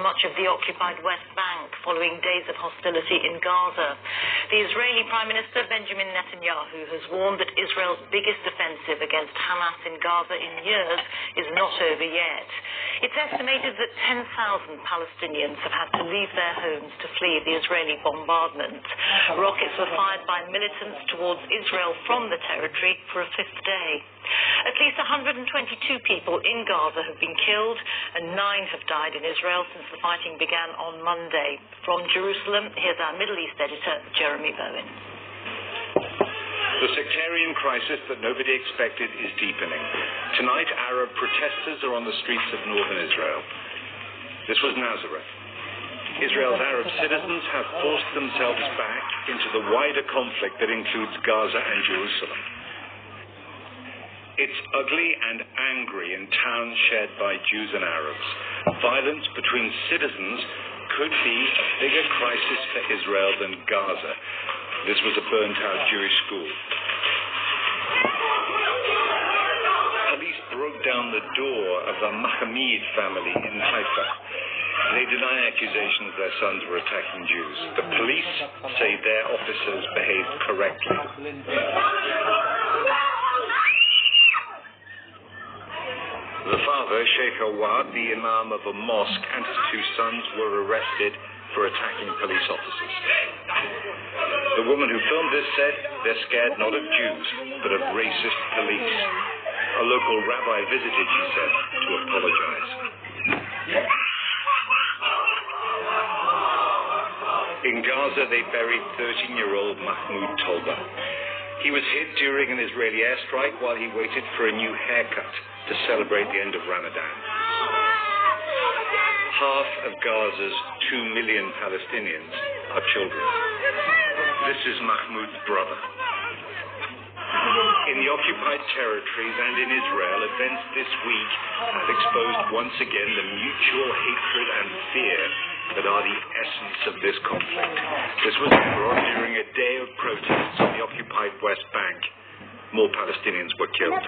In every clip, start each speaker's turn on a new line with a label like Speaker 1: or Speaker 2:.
Speaker 1: much of the occupied West Bank following days of hostility in Gaza. The Israeli Prime Minister Benjamin Netanyahu has warned that Israel's biggest offensive against Hamas in Gaza in years is not over yet. It's estimated that 10,000 Palestinians have had to leave their homes to flee the Israeli bombardment. Rockets were fired by militants towards Israel from the territory for a fifth day. At least 122 people in Gaza have been killed and 9 have died in Israel since the fighting began on Monday. From Jerusalem, here's our Middle East editor, Jeremy Bowen.
Speaker 2: The sectarian crisis that nobody expected is deepening. Tonight, Arab protesters are on the streets of northern Israel. This was Nazareth. Israel's Arab citizens have forced themselves back into the wider conflict that includes Gaza and Jerusalem. It's ugly and angry in towns shared by Jews and Arabs. Violence between citizens could be a bigger crisis for Israel than Gaza. This was a burnt-out Jewish school. Police broke down the door of the Mahmoud family in Haifa. They deny accusations their sons were attacking Jews. The police say their officers behaved correctly. The father, Sheikh Awad, the imam of a mosque, and his 2 sons were arrested for attacking police officers. The woman who filmed this said they're scared not of Jews, but of racist police. A local rabbi visited, she said, to apologize. In Gaza, they buried 13-year-old Mahmoud Tolba. He was hit during an Israeli airstrike while he waited for a new haircut to celebrate the end of Ramadan. Half of Gaza's 2 million Palestinians are children. This is Mahmoud's brother. In the occupied territories and in Israel, events this week have exposed once again the mutual hatred and fear that are the essence of this conflict. This was brought during a day of protests on the occupied West Bank. More Palestinians were killed.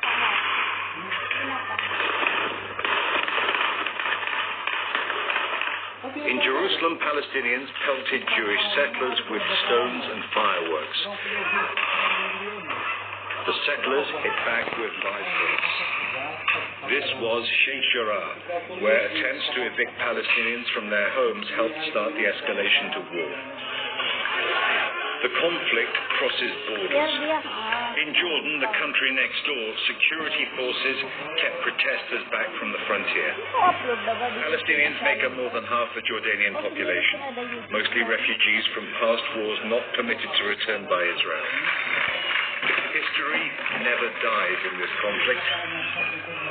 Speaker 2: In Jerusalem, Palestinians pelted Jewish settlers with stones and fireworks. The settlers hit back with live bullets. This was Sheikh Jarrah, where attempts to evict Palestinians from their homes helped start the escalation to war. The conflict crosses borders. In Jordan, the country next door, security forces kept protesters back from the frontier. Palestinians make up more than half the Jordanian population, mostly refugees from past wars not permitted to return by Israel. History never dies in this conflict.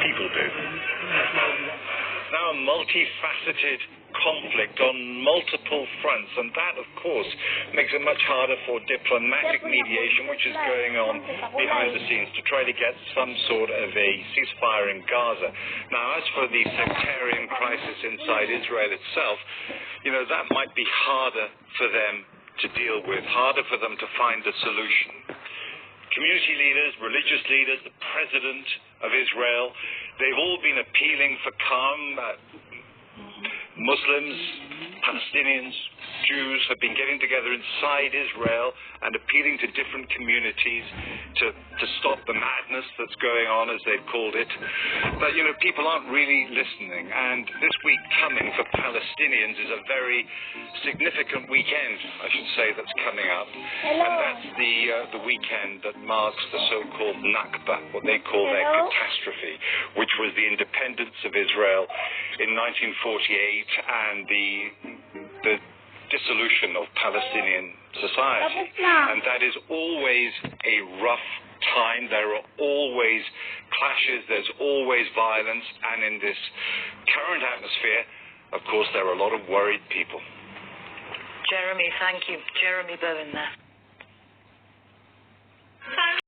Speaker 2: People do. Now a multifaceted conflict on multiple fronts, and that, of course, makes it much harder for diplomatic mediation, which is going on behind the scenes to try to get some sort of a ceasefire in Gaza. Now, as for the sectarian crisis inside Israel itself, that might be harder for them to deal with, harder for them to find a solution. Community leaders, religious leaders, the president of Israel, they've all been appealing for calm. Muslims, Palestinians, Jews have been getting together inside Israel and appealing to different communities to stop the madness that's going on, as they've called it. But, people aren't really listening. And this week coming for Palestinians is a very significant weekend, I should say, that's coming up. And that's the weekend that marks the so-called Nakba, what they call their catastrophe, which was the independence of Israel in 1948 and the dissolution of Palestinian society. And that is always a rough time. There are always clashes, there's always violence, and in this current atmosphere, of course, there are a lot of worried people.
Speaker 1: Jeremy, thank you. Jeremy Bowen there.